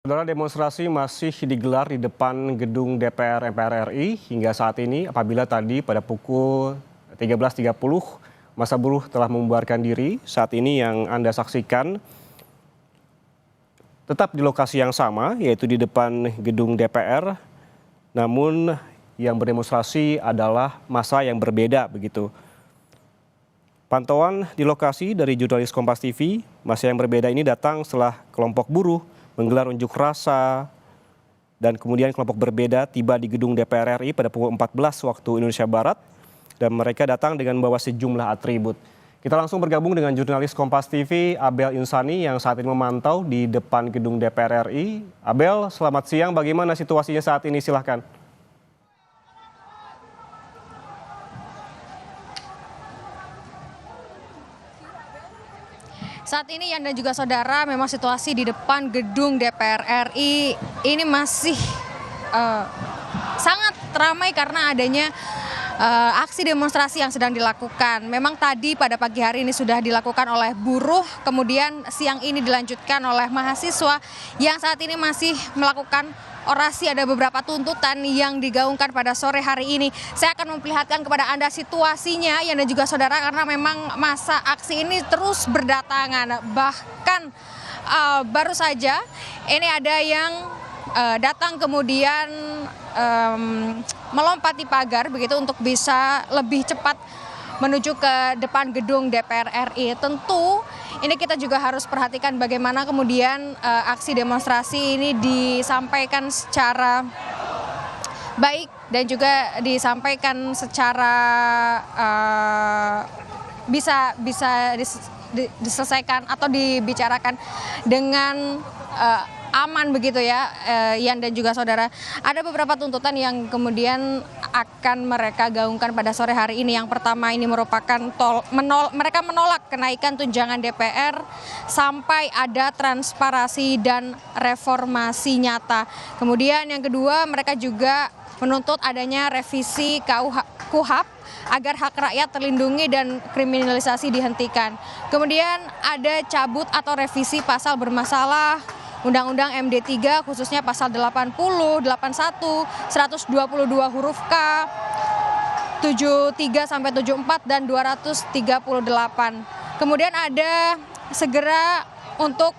Saudara, demonstrasi masih digelar di depan gedung DPR MPR RI hingga saat ini apabila tadi pada pukul 13.30 massa buruh telah membubarkan diri. Saat ini yang Anda saksikan tetap di lokasi yang sama, yaitu di depan gedung DPR, namun yang berdemonstrasi adalah massa yang berbeda begitu. Pantauan di lokasi dari jurnalis Kompas TV, massa yang berbeda ini datang setelah kelompok buruh menggelar unjuk rasa dan kemudian kelompok berbeda tiba di gedung DPR RI pada pukul 14 waktu Indonesia Barat dan mereka datang dengan membawa sejumlah atribut. Kita langsung bergabung dengan jurnalis Kompas TV Abel Insani yang saat ini memantau di depan gedung DPR RI. Abel, selamat siang. Bagaimana situasinya saat ini? Silahkan. Saat ini Yan dan juga saudara, memang situasi di depan gedung DPR RI ini masih sangat ramai karena adanya aksi demonstrasi yang sedang dilakukan. Memang tadi pada pagi hari ini sudah dilakukan oleh buruh, kemudian siang ini dilanjutkan oleh mahasiswa yang saat ini masih melakukan orasi. Ada beberapa tuntutan yang digaungkan pada sore hari ini. Saya akan memperlihatkan kepada Anda situasinya Yan dan juga saudara karena memang masa aksi ini terus berdatangan. Bahkan baru saja ini ada yang datang kemudian melompati pagar begitu untuk bisa lebih cepat menuju ke depan gedung DPR RI. Tentu ini kita juga harus perhatikan bagaimana kemudian aksi demonstrasi ini disampaikan secara baik dan juga disampaikan secara bisa diselesaikan atau dibicarakan dengan aman begitu ya, Yan dan juga saudara. Ada beberapa tuntutan yang kemudian akan mereka gaungkan pada sore hari ini. Yang pertama ini merupakan mereka menolak kenaikan tunjangan DPR sampai ada transparansi dan reformasi nyata. Kemudian yang kedua, mereka juga menuntut adanya revisi KUHP agar hak rakyat terlindungi dan kriminalisasi dihentikan. Kemudian ada cabut atau revisi pasal bermasalah Undang-Undang MD 3 khususnya pasal 80, 81, 122 huruf K, 73 sampai 74 dan 238. Kemudian ada segera untuk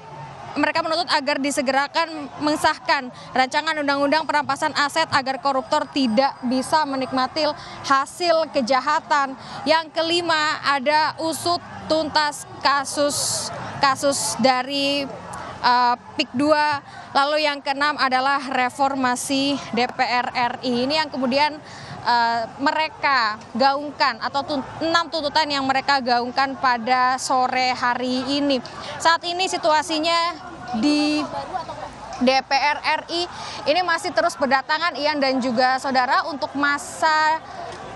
mereka menuntut agar disegerakan mengesahkan rancangan undang-undang perampasan aset agar koruptor tidak bisa menikmati hasil kejahatan. Yang kelima ada usut tuntas kasus dari PIK 2, lalu yang keenam adalah reformasi DPR RI. Ini yang kemudian mereka gaungkan atau 6 tuntutan yang mereka gaungkan pada sore hari ini. Saat ini situasinya di DPR RI ini masih terus berdatangan Ian dan juga saudara untuk masa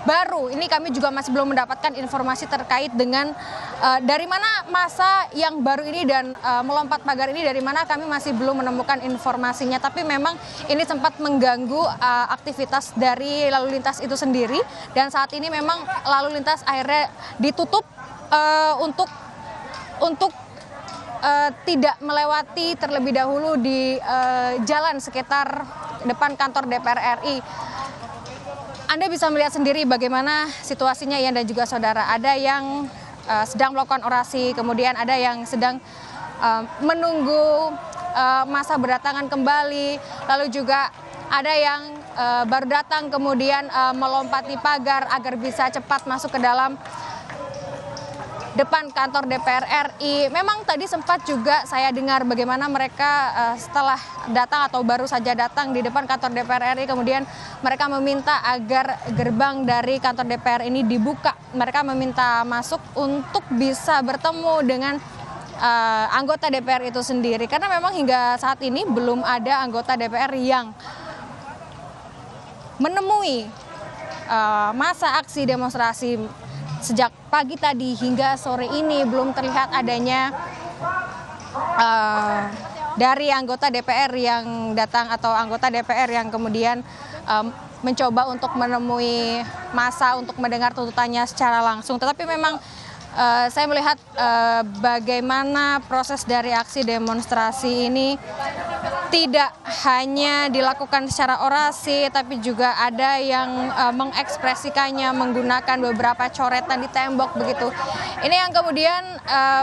baru. Ini kami juga masih belum mendapatkan informasi terkait dengan dari mana masa yang baru ini dan melompat pagar ini dari mana, kami masih belum menemukan informasinya. Tapi memang ini sempat mengganggu aktivitas dari lalu lintas itu sendiri dan saat ini memang lalu lintas akhirnya ditutup untuk tidak melewati terlebih dahulu di jalan sekitar depan kantor DPR RI. Anda bisa melihat sendiri bagaimana situasinya Yan dan juga saudara. Ada yang sedang melakukan orasi, kemudian ada yang sedang menunggu masa berdatangan kembali, lalu juga ada yang baru datang kemudian melompati pagar agar bisa cepat masuk ke dalam depan kantor DPR RI. Memang tadi sempat juga saya dengar bagaimana mereka setelah datang atau baru saja datang di depan kantor DPR RI, kemudian mereka meminta agar gerbang dari kantor DPR ini dibuka. Mereka meminta masuk untuk bisa bertemu dengan anggota DPR itu sendiri. Karena memang hingga saat ini belum ada anggota DPR yang menemui masa aksi demonstrasi. Sejak pagi tadi hingga sore ini belum terlihat adanya dari anggota DPR yang datang atau anggota DPR yang kemudian mencoba untuk menemui massa untuk mendengar tuntutannya secara langsung. Tetapi memang saya melihat bagaimana proses dari aksi demonstrasi ini tidak hanya dilakukan secara orasi, tapi juga ada yang mengekspresikannya menggunakan beberapa coretan di tembok begitu. Ini yang kemudian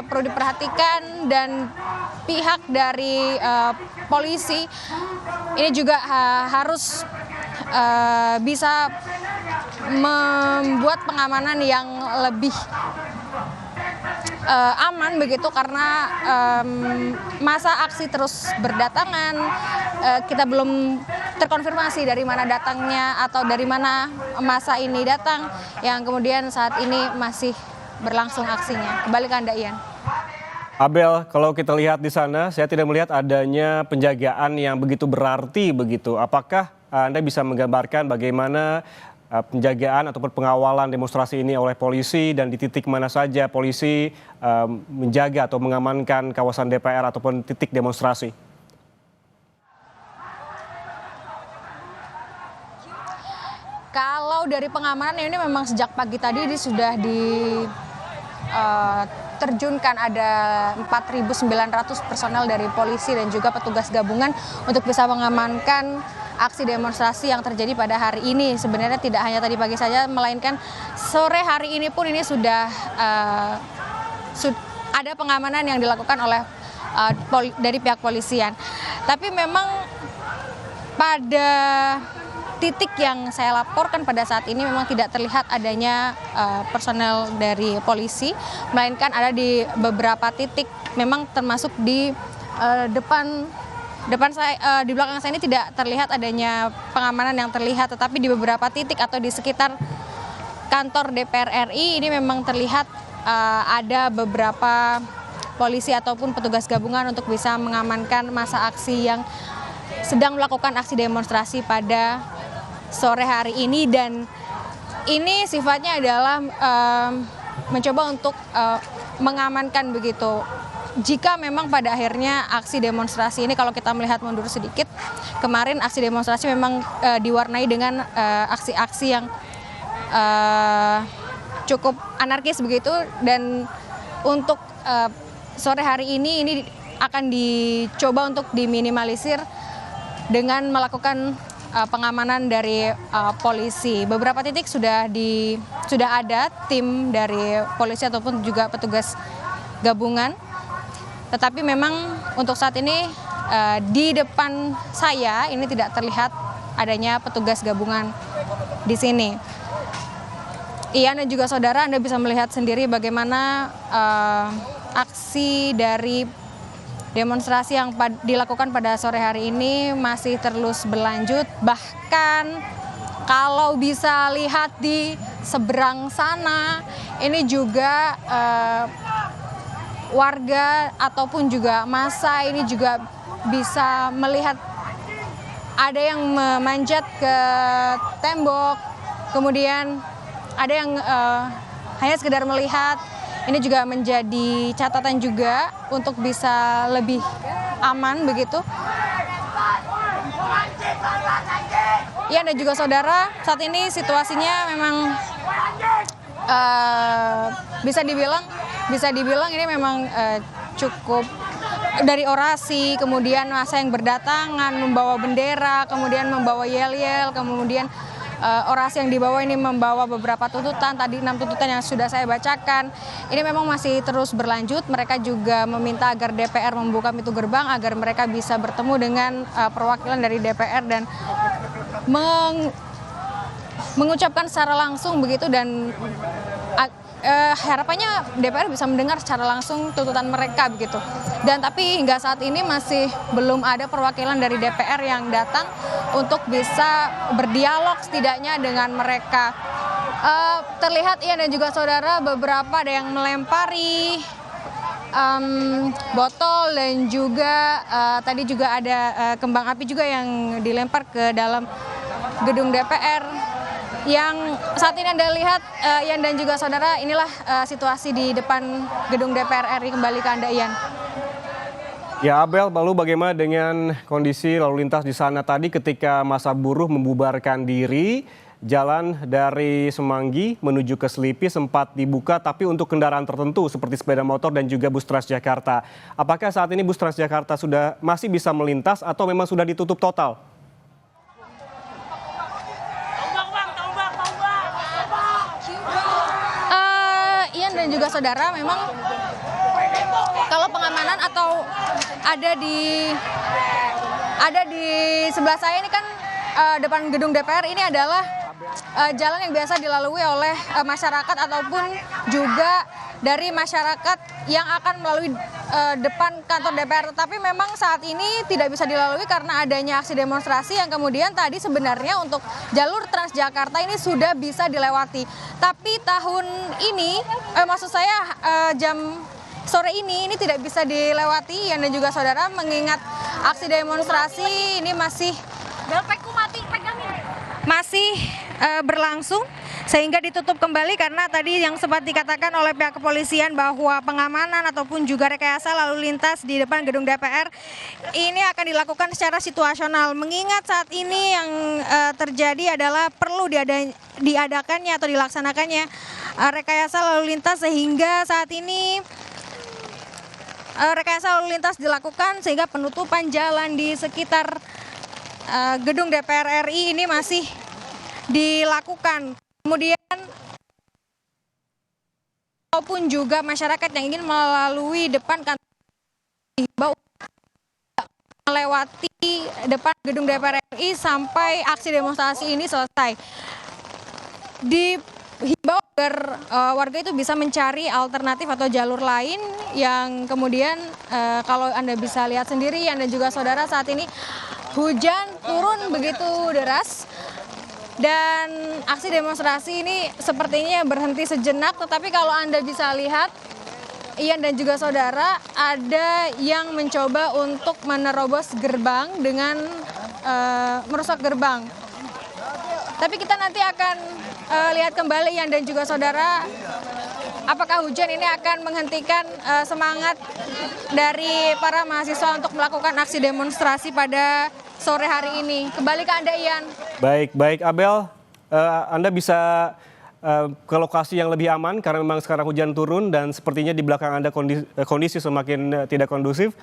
perlu diperhatikan, dan pihak dari polisi ini juga harus bisa membuat pengamanan yang lebih aman begitu, karena masa aksi terus berdatangan. Kita belum terkonfirmasi dari mana datangnya atau dari mana masa ini datang, yang kemudian saat ini masih berlangsung aksinya. Kembali ke Anda, Ian. Abel, kalau kita lihat di sana, saya tidak melihat adanya penjagaan yang begitu berarti begitu. Apakah Anda bisa menggambarkan bagaimana penjagaan ataupun pengawalan demonstrasi ini oleh polisi, dan di titik mana saja polisi menjaga atau mengamankan kawasan DPR ataupun titik demonstrasi? Kalau dari pengamanan ini memang sejak pagi tadi ini sudah terjunkan ada 4.900 personel dari polisi dan juga petugas gabungan untuk bisa mengamankan aksi demonstrasi yang terjadi pada hari ini. Sebenarnya tidak hanya tadi pagi saja, melainkan sore hari ini pun ini sudah ada pengamanan yang dilakukan oleh dari pihak polisian. Tapi memang pada titik yang saya laporkan pada saat ini memang tidak terlihat adanya personel dari polisi, melainkan ada di beberapa titik. Memang termasuk di depan saya, di belakang saya ini tidak terlihat adanya pengamanan yang terlihat, tetapi di beberapa titik atau di sekitar kantor DPR RI ini memang terlihat ada beberapa polisi ataupun petugas gabungan untuk bisa mengamankan masa aksi yang sedang melakukan aksi demonstrasi pada sore hari ini. Dan ini sifatnya adalah mencoba untuk mengamankan begitu. Jika memang pada akhirnya aksi demonstrasi ini, kalau kita melihat mundur sedikit, kemarin aksi demonstrasi memang diwarnai dengan aksi-aksi yang cukup anarkis begitu, dan untuk sore hari ini akan dicoba untuk diminimalisir dengan melakukan pengamanan dari polisi. Beberapa titik sudah ada tim dari polisi ataupun juga petugas gabungan. Tetapi memang untuk saat ini di depan saya ini tidak terlihat adanya petugas gabungan di sini. Ian dan juga saudara, Anda bisa melihat sendiri bagaimana aksi dari demonstrasi yang dilakukan pada sore hari ini masih terus berlanjut. Bahkan kalau bisa lihat di seberang sana, ini juga warga ataupun juga massa ini juga bisa melihat ada yang memanjat ke tembok, kemudian ada yang hanya sekedar melihat. Ini juga menjadi catatan juga untuk bisa lebih aman begitu. Ya, dan juga saudara, saat ini situasinya memang bisa dibilang ini memang cukup, dari orasi, kemudian massa yang berdatangan membawa bendera, kemudian membawa yel-yel, kemudian orasi yang dibawa ini membawa beberapa tuntutan, tadi 6 tuntutan yang sudah saya bacakan. Ini memang masih terus berlanjut. Mereka juga meminta agar DPR membuka pintu gerbang agar mereka bisa bertemu dengan perwakilan dari DPR dan mengucapkan secara langsung begitu, dan harapannya DPR bisa mendengar secara langsung tuntutan mereka begitu. Dan tapi hingga saat ini masih belum ada perwakilan dari DPR yang datang untuk bisa berdialog setidaknya dengan mereka. Terlihat Ian dan juga saudara, beberapa ada yang melempari botol, dan juga tadi juga ada kembang api juga yang dilempar ke dalam gedung DPR. Yang saat ini Anda lihat, Ian dan juga saudara, inilah situasi di depan gedung DPR RI. Kembali ke Anda, Ian. Ya, Abel, lalu bagaimana dengan kondisi lalu lintas di sana tadi ketika massa buruh membubarkan diri jalan dari Semanggi menuju ke Selipi sempat dibuka tapi untuk kendaraan tertentu seperti sepeda motor dan juga bus Transjakarta. Apakah saat ini bus Transjakarta masih bisa melintas atau memang sudah ditutup total? Ian dan juga saudara, memang kalau pengamanan atau ada di sebelah saya ini kan depan gedung DPR ini adalah jalan yang biasa dilalui oleh masyarakat ataupun juga dari masyarakat yang akan melalui depan kantor DPR. Tapi memang saat ini tidak bisa dilalui karena adanya aksi demonstrasi yang kemudian tadi sebenarnya untuk jalur Transjakarta ini sudah bisa dilewati. Tapi tahun ini, maksud saya jam sore ini tidak bisa dilewati, dan juga saudara, mengingat aksi demonstrasi ini masih berlangsung sehingga ditutup kembali karena tadi yang sempat dikatakan oleh pihak kepolisian bahwa pengamanan ataupun juga rekayasa lalu lintas di depan gedung DPR ini akan dilakukan secara situasional. Mengingat saat ini yang terjadi adalah perlu diadakannya atau dilaksanakannya rekayasa lalu lintas, sehingga saat ini rekayasa lalu lintas dilakukan sehingga penutupan jalan di sekitar gedung DPR RI ini masih dilakukan. Kemudian maupun juga masyarakat yang ingin melalui depan kantor melewati depan gedung DPR RI sampai aksi demonstrasi ini selesai. Dihimbau agar warga itu bisa mencari alternatif atau jalur lain yang kemudian kalau Anda bisa lihat sendiri, Anda juga saudara, saat ini hujan turun begitu deras. Dan aksi demonstrasi ini sepertinya berhenti sejenak, tetapi kalau Anda bisa lihat, Ian dan juga saudara, ada yang mencoba untuk menerobos gerbang dengan merusak gerbang. Tapi kita nanti akan lihat kembali, Ian dan juga saudara, apakah hujan ini akan menghentikan semangat dari para mahasiswa untuk melakukan aksi demonstrasi pada sore hari ini. Kembali ke Anda, Ian. Baik Abel, Anda bisa ke lokasi yang lebih aman karena memang sekarang hujan turun dan sepertinya di belakang Anda kondisi semakin tidak kondusif.